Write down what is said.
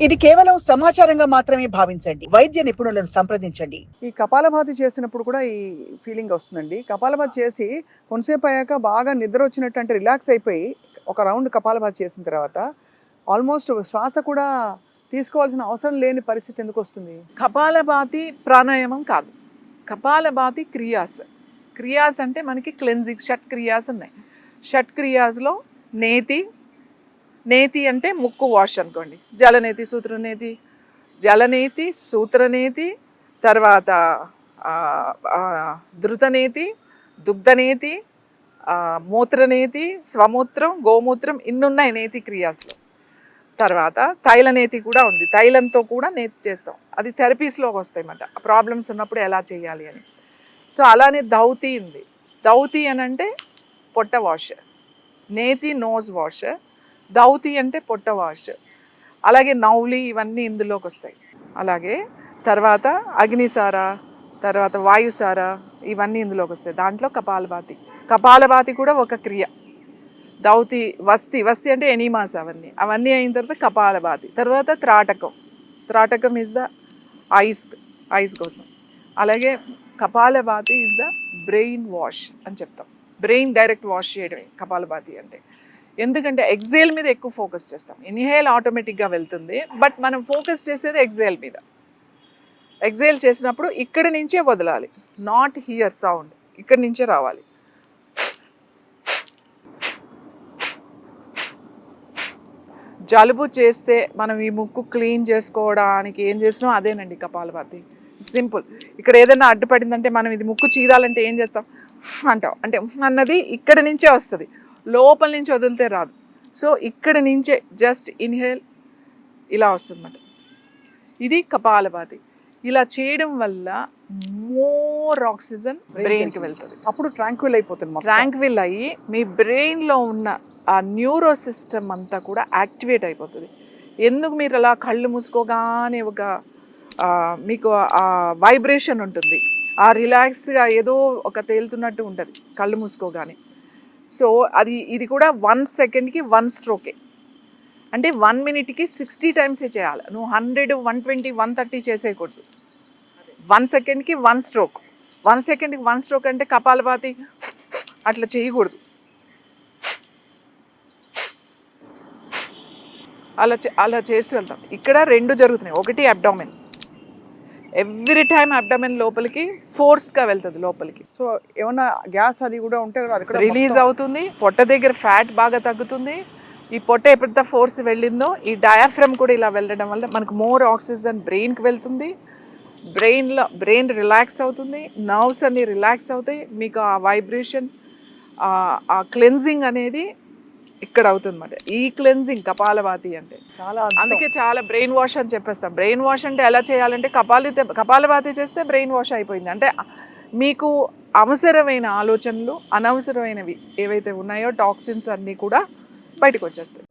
ఇది కేవలం సమాచారంగా మాత్రమే భావించండి. వైద్య నిపుణులను సంప్రదించండి. ఈ కపాలభాతి చేసినప్పుడు కూడా ఈ ఫీలింగ్ వస్తుందండి. కపాలభాతి చేసి కొంతసేపు అయ్యాక బాగా నిద్ర వచ్చినట్టు అంటే రిలాక్స్ అయిపోయి ఒక రౌండ్ కపాలభాతి చేసిన తర్వాత ఆల్మోస్ట్ శ్వాస కూడా తీసుకోవాల్సిన అవసరం లేని పరిస్థితి ఎందుకు వస్తుంది? కపాలభాతి ప్రాణాయామం కాదు. కపాలభాతి క్రియాస్. క్రియాస్ అంటే మనకి క్లెన్జింగ్ షట్ క్రియాస్ ఉన్నాయి. షట్ క్రియాస్లో నేతి, నేతి అంటే ముక్కు వాష్ అనుకోండి. జలనేతి, సూత్రనేతి, జలనేతి, సూత్రనేతి, తర్వాత ధృతనేతి, దుగ్ధనేతి, మూత్రనేతి, స్వమూత్రం, గోమూత్రం ఇన్నున్నాయి నేతి క్రియాస్లో. తర్వాత తైలనేతి కూడా ఉంది. తైలంతో కూడా నేతి చేస్తాం. అది థెరపీస్లోకి వస్తాయి అన్నమాట. ప్రాబ్లమ్స్ ఉన్నప్పుడు ఎలా చేయాలి అని. సో అలానే దౌతి ఉంది. దౌతి అని అంటే పొట్ట వాష్, నేతి నోజ్ వాష్, దౌతి అంటే పొట్ట వాష్. అలాగే నౌలి ఇవన్నీ ఇందులోకి వస్తాయి. అలాగే తర్వాత అగ్నిసార, తర్వాత వాయుసార ఇవన్నీ ఇందులోకి వస్తాయి. దాంట్లో కపాలభాతి. కపాలభాతి కూడా ఒక క్రియ. దౌతి, వస్తి, వస్తి అంటే ఎనిమాస్ అవన్నీ అయిన తర్వాత కపాలభాతి. తర్వాత త్రాటకం. త్రాటకం ఈజ్ ద ఐస్ కోసం. అలాగే kapalbhati is the brain wash అని చెప్తాం. బ్రెయిన్ డైరెక్ట్ వాష్ చేయడమే కపాలభాతి అంటే. ఎందుకంటే ఎగ్జేల్ మీద ఎక్కువ ఫోకస్ చేస్తాం. ఇన్హేల్ ఆటోమేటిక్గా వెళ్తుంది, బట్ మనం ఫోకస్ చేసేది ఎగ్జేల్ మీద. ఎగ్జేల్ చేసినప్పుడు ఇక్కడి నుంచే వదలాలి, నాట్ హియర్ సౌండ్, ఇక్కడి నుంచే రావాలి. జలుబు చేస్తే మనం ఈ ముక్కు క్లీన్ చేసుకోవడానికి ఏం చేసినాం అదేనండి కపాలభాతి. సింపుల్. ఇక్కడ ఏదైనా అడ్డుపడిందంటే మనం ఇది ముక్కు చీదాలంటే ఏం చేస్తాం అంటాం. అంటే అన్నది ఇక్కడ నుంచే వస్తుంది, లోపల నుంచి వదిలితే రాదు. సో ఇక్కడ నుంచే జస్ట్ ఇన్హేల్ ఇలా వస్తుంది అన్నమాట. ఇది కపాలభాతి. ఇలా చేయడం వల్ల మోర్ ఆక్సిజన్ బ్రెయిన్కి వెళ్తుంది. అప్పుడు ట్రాంక్విల్ అయిపోతుంది. ట్రాంక్విల్ అయ్యి మీ బ్రెయిన్లో ఉన్న ఆ న్యూరో సిస్టమ్ అంతా కూడా యాక్టివేట్ అయిపోతుంది. ఎందుకు మీరు అలా కళ్ళు మూసుకోగానే ఒక మీకు ఆ వైబ్రేషన్ ఉంటుంది, ఆ రిలాక్స్గా ఏదో ఒక తేలుతున్నట్టు ఉంటుంది కళ్ళు మూసుకోగానే. సో ఇది కూడా 1 సెకండ్కి 1 స్ట్రోకే. అంటే 1 మినిట్కి 60 టైమ్సే చేయాలి. నువ్వు 100, 120, 130 చేసేయకూడదు. 1 సెకండ్కి 1 స్ట్రోక్. 1 సెకండ్కి 1 స్ట్రోక్ అంటే కపాలభాతి అట్లా చేయకూడదు. అలా చేస్తూ వెళ్తాం. ఇక్కడ 2 జరుగుతున్నాయి. ఒకటి అబ్డామెన్. ఎవ్రీ టైం అబ్డామెన్ లోపలికి ఫోర్స్గా వెళ్తుంది లోపలికి. సో ఏమన్నా గ్యాస్ అది కూడా ఉంటే రిలీజ్ అవుతుంది. పొట్ట దగ్గర ఫ్యాట్ బాగా తగ్గుతుంది. ఈ పొట్ట ఎప్పుడైతే ఫోర్స్ వెళ్ళిందో ఈ డయాఫ్రమ్ కూడా ఇలా వెళ్ళడం వల్ల మనకు మోర్ ఆక్సిజన్ బ్రెయిన్కి వెళ్తుంది. బ్రెయిన్ రిలాక్స్ అవుతుంది, నర్వ్స్ అన్ని రిలాక్స్ అవుతాయి. మీకు ఆ వైబ్రేషన్, ఆ క్లెన్జింగ్ అనేది ఇక్కడ అవుతుంది అన్నమాట. ఈ క్లెన్జింగ్ కపాలభాతి అంటే చాలా, అందుకే చాలా బ్రెయిన్ వాష్ అని చెప్పేస్తాం. బ్రెయిన్ వాష్ అంటే ఎలా చేయాలంటే కపాలభాతి చేస్తే బ్రెయిన్ వాష్ అయిపోయింది అంటే మీకు అవసరమైన ఆలోచనలు, అనవసరమైనవి ఏవైతే ఉన్నాయో టాక్సిన్స్ అన్నీ కూడా బయటకు వచ్చేస్తాయి.